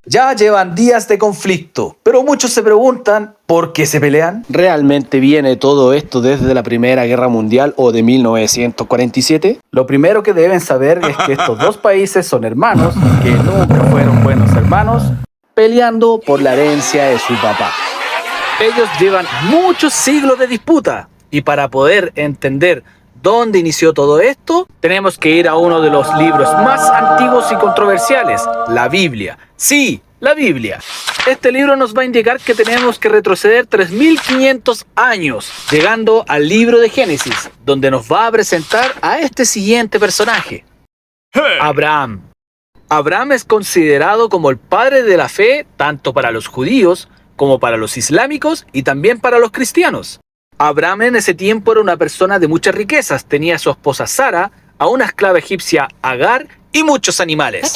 Ya llevan días de conflicto, pero muchos se preguntan ¿por qué se pelean? ¿Realmente viene todo esto desde la Primera Guerra Mundial o de 1947? Lo primero que deben saber es que estos dos países son hermanos, que nunca fueron buenos hermanos, peleando por la herencia de su papá. Ellos llevan muchos siglos de disputa y para poder entender dónde inició todo esto, tenemos que ir a uno de los libros más antiguos y controversiales, la Biblia. Sí, la Biblia. Este libro nos va a indicar que tenemos que retroceder 3500 años, llegando al libro de Génesis, donde nos va a presentar a este siguiente personaje, Abraham. Abraham es considerado como el padre de la fe, tanto para los judíos como para los islámicos y también para los cristianos. Abraham en ese tiempo era una persona de muchas riquezas, tenía a su esposa Sara, a una esclava egipcia Agar y muchos animales.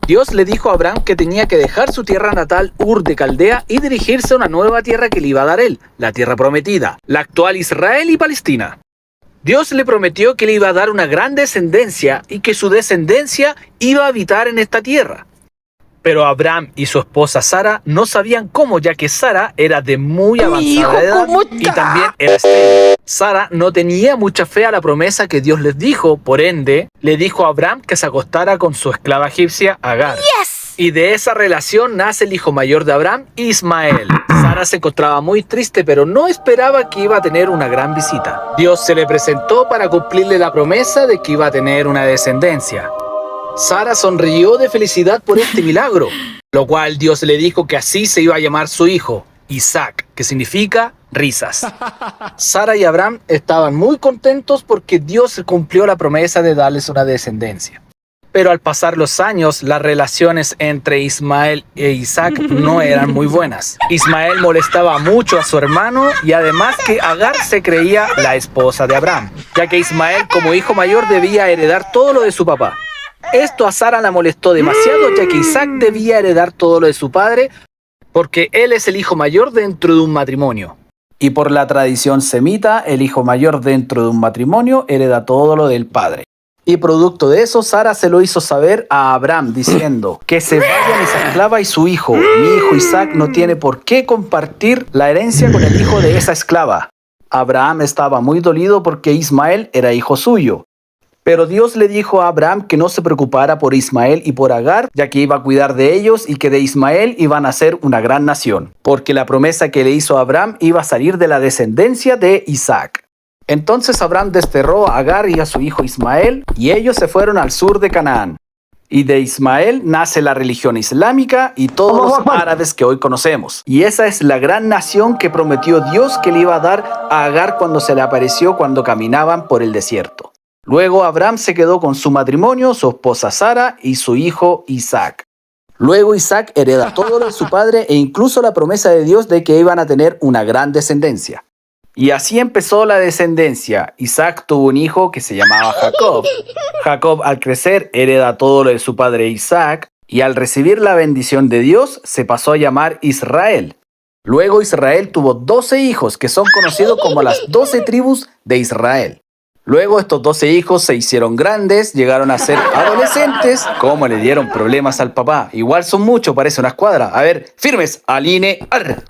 Dios le dijo a Abraham que tenía que dejar su tierra natal Ur de Caldea y dirigirse a una nueva tierra que le iba a dar él, la tierra prometida, la actual Israel y Palestina. Dios le prometió que le iba a dar una gran descendencia y que su descendencia iba a habitar en esta tierra. Pero Abraham y su esposa Sara no sabían cómo, ya que Sara era de muy avanzada edad y también era estéril. Sara no tenía mucha fe a la promesa que Dios les dijo, por ende, le dijo a Abraham que se acostara con su esclava egipcia Agar. ¡Yes! Y de esa relación nace el hijo mayor de Abraham, Ismael. Sara se encontraba muy triste, pero no esperaba que iba a tener una gran visita. Dios se le presentó para cumplirle la promesa de que iba a tener una descendencia. Sara sonrió de felicidad por este milagro, lo cual Dios le dijo que así se iba a llamar su hijo, Isaac, que significa risas. Sara y Abraham estaban muy contentos porque Dios cumplió la promesa de darles una descendencia. Pero al pasar los años, las relaciones entre Ismael e Isaac no eran muy buenas. Ismael molestaba mucho a su hermano y además que Agar se creía la esposa de Abraham, ya que Ismael como hijo mayor debía heredar todo lo de su papá. Esto a Sara la molestó demasiado, ya que Isaac debía heredar todo lo de su padre, porque él es el hijo mayor dentro de un matrimonio. Y por la tradición semita, el hijo mayor dentro de un matrimonio hereda todo lo del padre. Y producto de eso, Sara se lo hizo saber a Abraham, diciendo que se vayan esa esclava y su hijo. Mi hijo Isaac no tiene por qué compartir la herencia con el hijo de esa esclava. Abraham estaba muy dolido porque Ismael era hijo suyo. Pero Dios le dijo a Abraham que no se preocupara por Ismael y por Agar, ya que iba a cuidar de ellos y que de Ismael iban a ser una gran nación, porque la promesa que le hizo a Abraham iba a salir de la descendencia de Isaac. Entonces Abraham desterró a Agar y a su hijo Ismael, y ellos se fueron al sur de Canaán. Y de Ismael nace la religión islámica y todos los árabes que hoy conocemos. Y esa es la gran nación que prometió Dios que le iba a dar a Agar cuando se le apareció cuando caminaban por el desierto. Luego Abraham se quedó con su matrimonio, su esposa Sara y su hijo Isaac. Luego Isaac hereda todo lo de su padre e incluso la promesa de Dios de que iban a tener una gran descendencia. Y así empezó la descendencia. Isaac tuvo un hijo que se llamaba Jacob. Jacob al crecer hereda todo lo de su padre Isaac y al recibir la bendición de Dios se pasó a llamar Israel. Luego Israel tuvo 12 hijos que son conocidos como las 12 tribus de Israel. Luego estos 12 hijos se hicieron grandes, llegaron a ser adolescentes. ¿Cómo le dieron problemas al papá? Igual son muchos, parece una escuadra. A ver, firmes, alinear.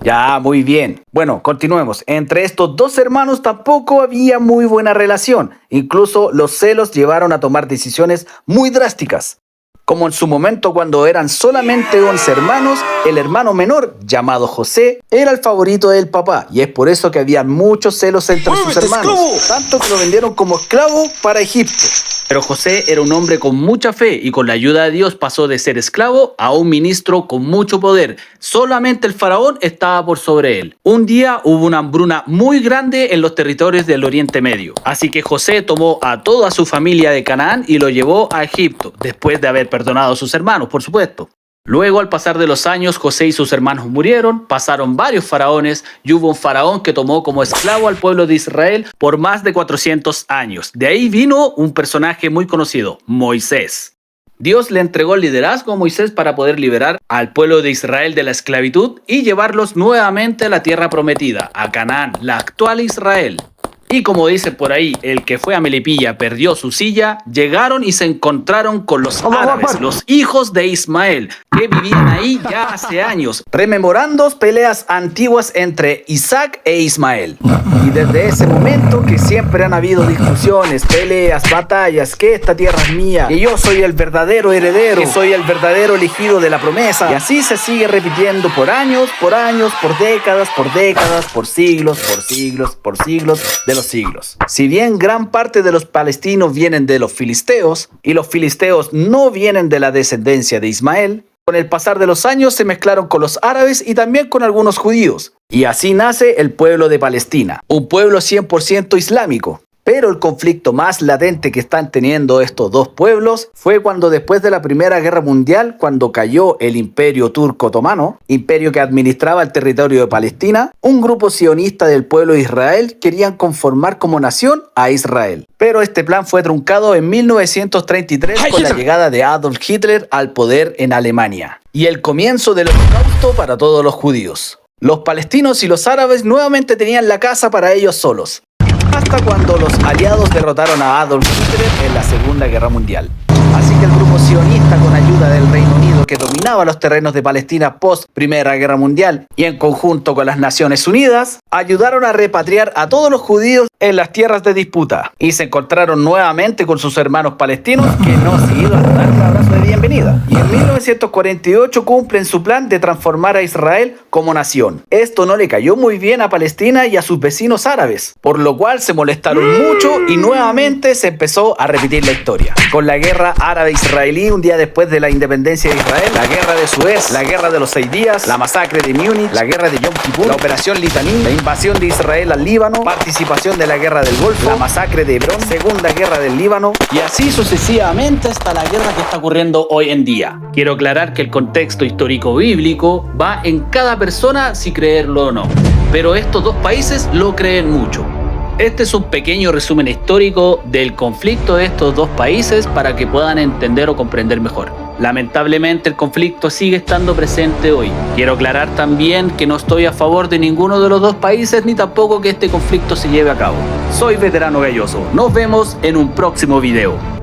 Ya, muy bien. Bueno, continuemos. Entre estos dos hermanos tampoco había muy buena relación. Incluso los celos llevaron a tomar decisiones muy drásticas. Como en su momento cuando eran solamente 11 hermanos, el hermano menor, llamado José, era el favorito del papá. Y es por eso que había muchos celos entre sus hermanos. Tanto que lo vendieron como esclavo para Egipto. Pero José era un hombre con mucha fe y con la ayuda de Dios pasó de ser esclavo a un ministro con mucho poder. Solamente el faraón estaba por sobre él. Un día hubo una hambruna muy grande en los territorios del Oriente Medio. Así que José tomó a toda su familia de Canaán y lo llevó a Egipto, después de haber perdonado a sus hermanos, por supuesto. Luego, al pasar de los años, José y sus hermanos murieron, pasaron varios faraones y hubo un faraón que tomó como esclavo al pueblo de Israel por más de 400 años. De ahí vino un personaje muy conocido, Moisés. Dios le entregó el liderazgo a Moisés para poder liberar al pueblo de Israel de la esclavitud y llevarlos nuevamente a la tierra prometida, a Canaán, la actual Israel. Y como dice por ahí, el que fue a Melipilla perdió su silla, llegaron y se encontraron con los árabes, los hijos de Ismael, que vivían ahí ya hace años, rememorando peleas antiguas entre Isaac e Ismael. Y desde ese momento que siempre han habido discusiones, peleas, batallas, que esta tierra es mía, que yo soy el verdadero heredero, que soy el verdadero elegido de la promesa. Y así se sigue repitiendo por años, por décadas, por siglos de los siglos. Si bien gran parte de los palestinos vienen de los filisteos, y los filisteos no vienen de la descendencia de Ismael, con el pasar de los años se mezclaron con los árabes y también con algunos judíos. Y así nace el pueblo de Palestina, un pueblo 100% islámico. Pero el conflicto más latente que están teniendo estos dos pueblos fue cuando después de la Primera Guerra Mundial, cuando cayó el Imperio Turco Otomano, imperio que administraba el territorio de Palestina, un grupo sionista del pueblo de Israel querían conformar como nación a Israel. Pero este plan fue truncado en 1933 con la llegada de Adolf Hitler al poder en Alemania y el comienzo del holocausto para todos los judíos. Los palestinos y los árabes nuevamente tenían la casa para ellos solos, hasta cuando los aliados derrotaron a Adolf Hitler en la Segunda Guerra Mundial. Así que el grupo sionista, con ayuda del Reino Unido, que dominaba los terrenos de Palestina post Primera Guerra Mundial, y en conjunto con las Naciones Unidas, ayudaron a repatriar a todos los judíos en las tierras de disputa, y se encontraron nuevamente con sus hermanos palestinos, que no se iban a dar un abrazo de bienvenida. Y en 1948 cumplen su plan de transformar a Israel como nación. Esto no le cayó muy bien a Palestina y a sus vecinos árabes, por lo cual se molestaron mucho y nuevamente se empezó a repetir la historia. Con la guerra árabe-israelí un día después de la independencia de Israel, la guerra de Suez, la guerra de los 6 días, la masacre de Múnich, la guerra de Yom Kippur, la operación Litaní, la invasión de Israel al Líbano, participación de la guerra del Golfo, la masacre de Hebrón, segunda guerra del Líbano, y así sucesivamente hasta la guerra que está ocurriendo hoy en día. Quiero aclarar que el contexto histórico bíblico va en cada persona si creerlo o no, pero estos dos países lo creen mucho. Este es un pequeño resumen histórico del conflicto de estos dos países para que puedan entender o comprender mejor. Lamentablemente el conflicto sigue estando presente hoy. Quiero aclarar también que no estoy a favor de ninguno de los dos países ni tampoco que este conflicto se lleve a cabo. Soy Veterano Galloso. Nos vemos en un próximo video.